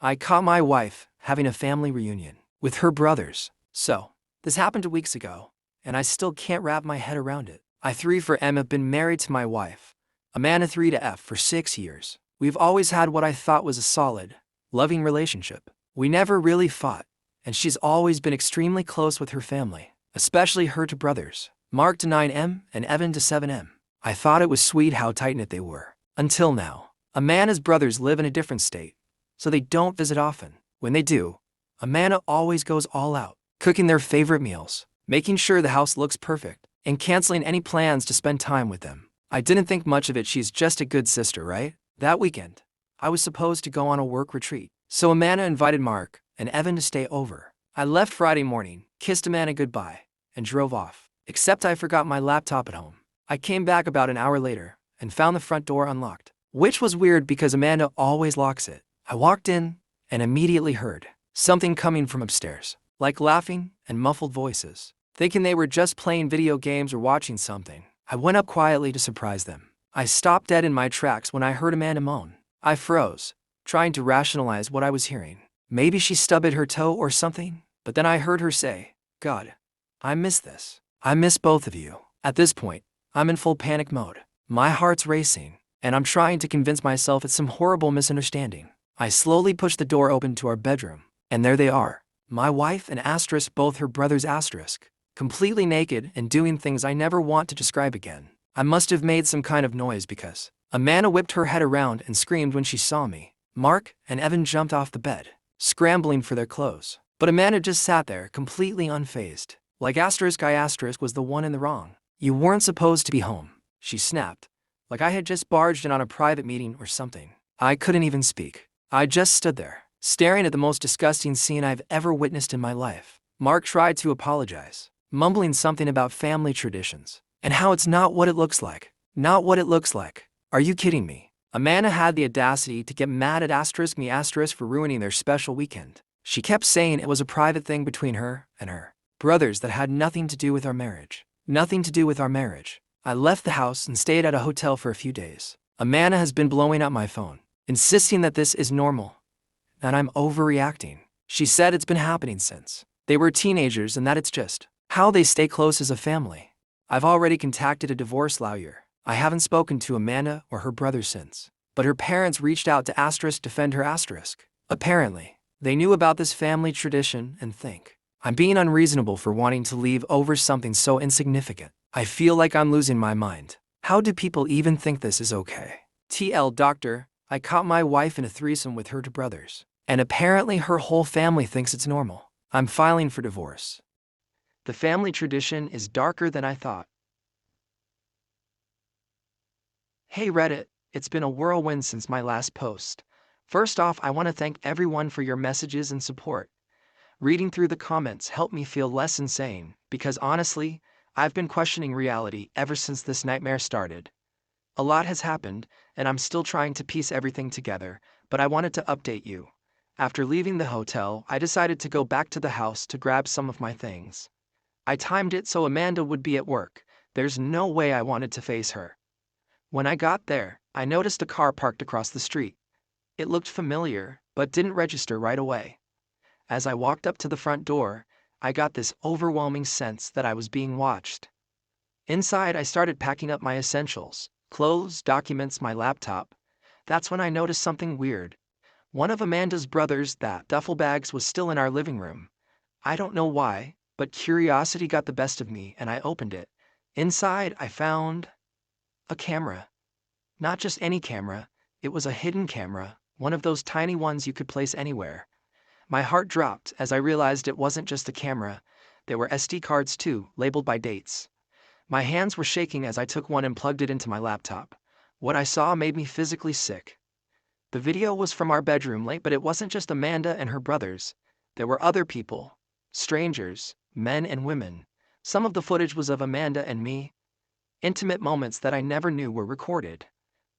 I caught my wife having a family reunion with her brothers. So, this happened 2 weeks ago, and I still can't wrap my head around it. I 3 for M have been married to my wife, Amanda 3 to F for 6 years. We've always had what I thought was a solid, loving relationship. We never really fought, and she's always been extremely close with her family, especially her two brothers, Mark to 9M and Evan to 7M. I thought it was sweet how tight-knit they were. Until now. Amanda's brothers live in a different state, so they don't visit often. When they do, Amanda always goes all out, cooking their favorite meals, making sure the house looks perfect, and canceling any plans to spend time with them. I didn't think much of it. She's just a good sister, right? That weekend, I was supposed to go on a work retreat, so Amanda invited Mark and Evan to stay over. I left Friday morning, kissed Amanda goodbye, and drove off. Except I forgot my laptop at home. I came back about an hour later and found the front door unlocked, which was weird because Amanda always locks it. I walked in and immediately heard something coming from upstairs, like laughing and muffled voices. Thinking they were just playing video games or watching something, I went up quietly to surprise them. I stopped dead in my tracks when I heard Amanda moan. I froze, trying to rationalize what I was hearing. Maybe she stubbed her toe or something, but then I heard her say, "God, I miss this. I miss both of you." At this point, I'm in full panic mode. My heart's racing, and I'm trying to convince myself it's some horrible misunderstanding. I slowly push the door open to our bedroom, and there they are. My wife and asterisk, both her brothers asterisk, completely naked and doing things I never want to describe again. I must have made some kind of noise because Amanda whipped her head around and screamed when she saw me. Mark and Evan jumped off the bed, scrambling for their clothes. But Amanda just sat there, completely unfazed. Like asterisk I asterisk was the one in the wrong. "You weren't supposed to be home," she snapped, like I had just barged in on a private meeting or something. I couldn't even speak. I just stood there, staring at the most disgusting scene I've ever witnessed in my life. Mark tried to apologize, mumbling something about family traditions, and how it's not what it looks like. Not what it looks like. Are you kidding me? Amanda had the audacity to get mad at asterisk me asterisk for ruining their special weekend. She kept saying it was a private thing between her and her brothers that had nothing to do with our marriage. Nothing to do with our marriage. I left the house and stayed at a hotel for a few days. Amanda has been blowing up my phone, insisting that this is normal, that I'm overreacting. She said it's been happening since they were teenagers and that it's just how they stay close as a family. I've already contacted a divorce lawyer. I haven't spoken to Amanda or her brother since, but her parents reached out to asterisk defend her asterisk. Apparently, they knew about this family tradition and think I'm being unreasonable for wanting to leave over something so insignificant. I feel like I'm losing my mind. How do people even think this is okay? TL doctor, I caught my wife in a threesome with her two brothers, and apparently her whole family thinks it's normal. I'm filing for divorce. The family tradition is darker than I thought. Hey Reddit, it's been a whirlwind since my last post. First off, I want to thank everyone for your messages and support. Reading through the comments helped me feel less insane, because honestly, I've been questioning reality ever since this nightmare started. A lot has happened, and I'm still trying to piece everything together, but I wanted to update you. After leaving the hotel, I decided to go back to the house to grab some of my things. I timed it so Amanda would be at work. There's no way I wanted to face her. When I got there, I noticed a car parked across the street. It looked familiar, but didn't register right away. As I walked up to the front door, I got this overwhelming sense that I was being watched. Inside, I started packing up my essentials, clothes, documents, my laptop. That's when I noticed something weird. One of Amanda's brothers' duffel bags was still in our living room. I don't know why, but curiosity got the best of me and I opened it. Inside, I found a camera. Not just any camera, it was a hidden camera, one of those tiny ones you could place anywhere. My heart dropped as I realized it wasn't just a camera. There were SD cards too, labeled by dates. My hands were shaking as I took one and plugged it into my laptop. What I saw made me physically sick. The video was from our bedroom late, but it wasn't just Amanda and her brothers. There were other people, strangers, men and women. Some of the footage was of Amanda and me. Intimate moments that I never knew were recorded.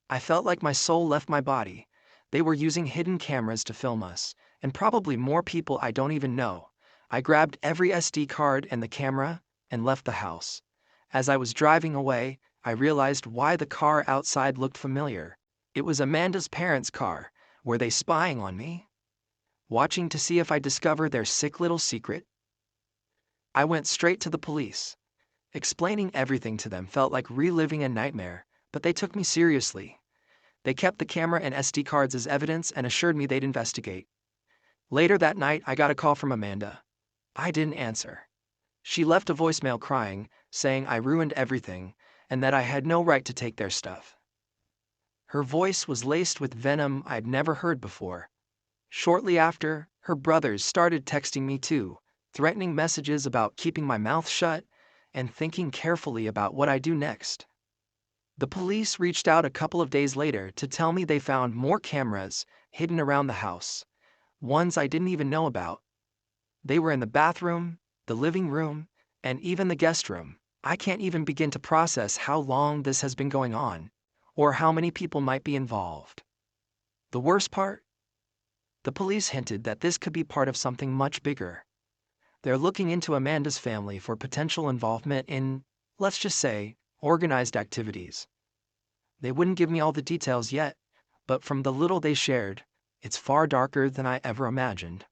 I felt like my soul left my body. They were using hidden cameras to film us, and probably more people I don't even know. I grabbed every SD card and the camera and left the house. As I was driving away, I realized why the car outside looked familiar. It was Amanda's parents' car. Were they spying on me? watching to see if I discover their sick little secret. I went straight to the police. Explaining everything to them felt like reliving a nightmare, but they took me seriously. They kept the camera and SD cards as evidence and assured me they'd investigate. Later that night, I got a call from Amanda. I didn't answer. She left a voicemail crying, saying I ruined everything and that I had no right to take their stuff. Her voice was laced with venom I'd never heard before. Shortly after, her brothers started texting me too, threatening messages about keeping my mouth shut and thinking carefully about what I do next. The police reached out a couple of days later to tell me they found more cameras hidden around the house, ones I didn't even know about. They were in the bathroom, the living room, and even the guest room. I can't even begin to process how long this has been going on, or how many people might be involved. The worst part? The police hinted that this could be part of something much bigger. They're looking into Amanda's family for potential involvement in, let's just say, organized activities. They wouldn't give me all the details yet, but from the little they shared, it's far darker than I ever imagined.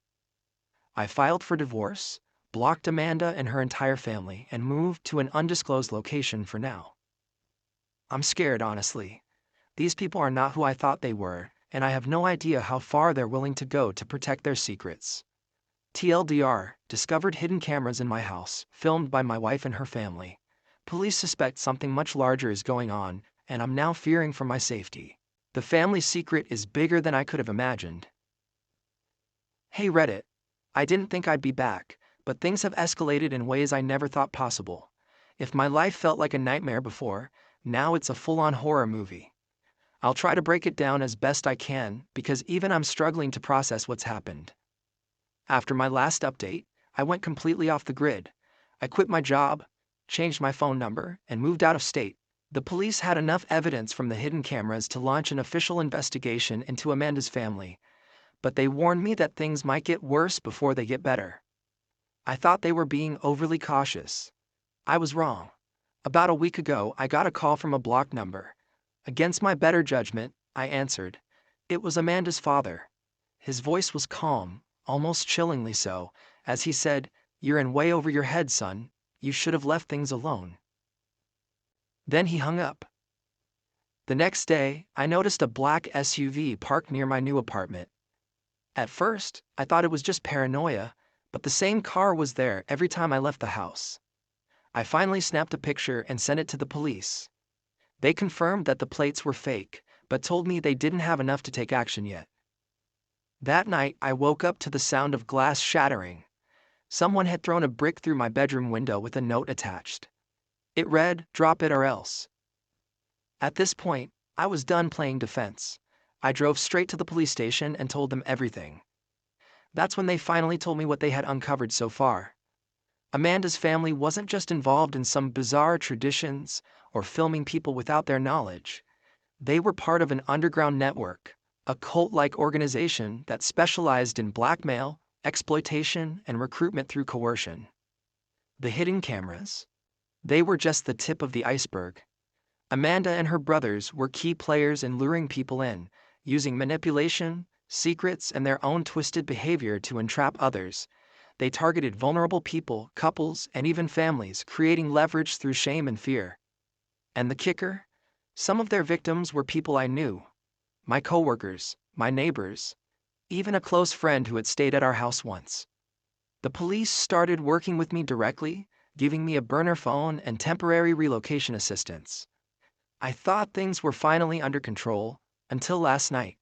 I filed for divorce, blocked Amanda and her entire family, and moved to an undisclosed location for now. I'm scared, honestly. These people are not who I thought they were, and I have no idea how far they're willing to go to protect their secrets. TLDR, discovered hidden cameras in my house, filmed by my wife and her family. Police suspect something much larger is going on, and I'm now fearing for my safety. The family secret is bigger than I could have imagined. Hey Reddit. I didn't think I'd be back, but things have escalated in ways I never thought possible. If my life felt like a nightmare before, now it's a full-on horror movie. I'll try to break it down as best I can, because even I'm struggling to process what's happened. After my last update, I went completely off the grid. I quit my job, changed my phone number, and moved out of state. The police had enough evidence from the hidden cameras to launch an official investigation into Amanda's family, but they warned me that things might get worse before they get better. I thought they were being overly cautious. I was wrong. About a week ago, I got a call from a blocked number. Against my better judgment, I answered. It was Amanda's father. His voice was calm, almost chillingly so, as he said, "You're in way over your head, son. You should have left things alone." Then he hung up. The next day, I noticed a black SUV parked near my new apartment. At first, I thought it was just paranoia, but the same car was there every time I left the house. I finally snapped a picture and sent it to the police. They confirmed that the plates were fake, but told me they didn't have enough to take action yet. That night, I woke up to the sound of glass shattering. Someone had thrown a brick through my bedroom window with a note attached. It read, "Drop it or else." At this point, I was done playing defense. I drove straight to the police station and told them everything. That's when they finally told me what they had uncovered so far. Amanda's family wasn't just involved in some bizarre traditions or filming people without their knowledge. They were part of an underground network, a cult-like organization that specialized in blackmail, exploitation, and recruitment through coercion. The hidden cameras? They were just the tip of the iceberg. Amanda and her brothers were key players in luring people in, using manipulation, secrets, and their own twisted behavior to entrap others. They targeted vulnerable people, couples, and even families, creating leverage through shame and fear. And the kicker? Some of their victims were people I knew. My coworkers, my neighbors, even a close friend who had stayed at our house once. The police started working with me directly, giving me a burner phone and temporary relocation assistance. I thought things were finally under control, until last night.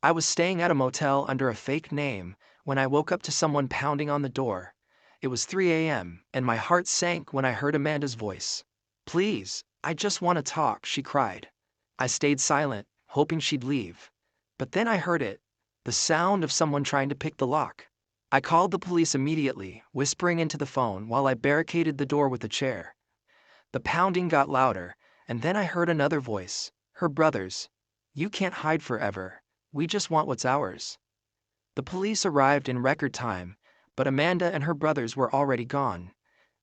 I was staying at a motel under a fake name when I woke up to someone pounding on the door. It was 3 a.m., and my heart sank when I heard Amanda's voice. "Please, I just want to talk," she cried. I stayed silent, hoping she'd leave. But then I heard it, the sound of someone trying to pick the lock. I called the police immediately, whispering into the phone while I barricaded the door with a chair. The pounding got louder, and then I heard another voice, her brother's. "You can't hide forever. We just want what's ours." The police arrived in record time, but Amanda and her brothers were already gone.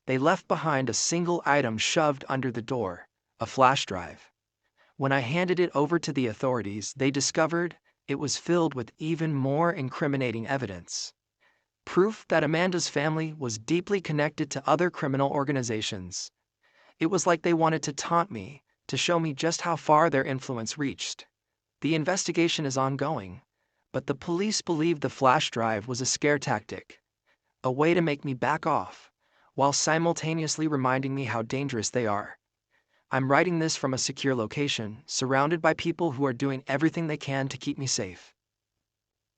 They left behind a single item shoved under the door, a flash drive. When I handed it over to the authorities, they discovered It was filled with even more incriminating evidence. Proof that Amanda's family was deeply connected to other criminal organizations. It was like they wanted to taunt me, to show me just how far their influence reached. The investigation is ongoing, but the police believe the flash drive was a scare tactic, a way to make me back off, while simultaneously reminding me how dangerous they are. I'm writing this from a secure location, surrounded by people who are doing everything they can to keep me safe.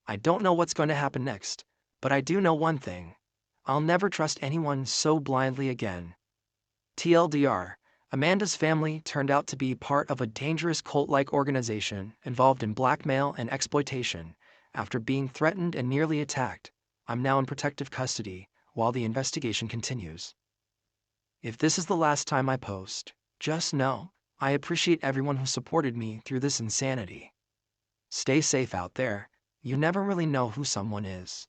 I don't know what's going to happen next, but I do know one thing. I'll never trust anyone so blindly again. TLDR, Amanda's family turned out to be part of a dangerous cult-like organization involved in blackmail and exploitation. After being threatened and nearly attacked, I'm now in protective custody while the investigation continues. If this is the last time I post, just know, I appreciate everyone who supported me through this insanity. Stay safe out there. You never really know who someone is.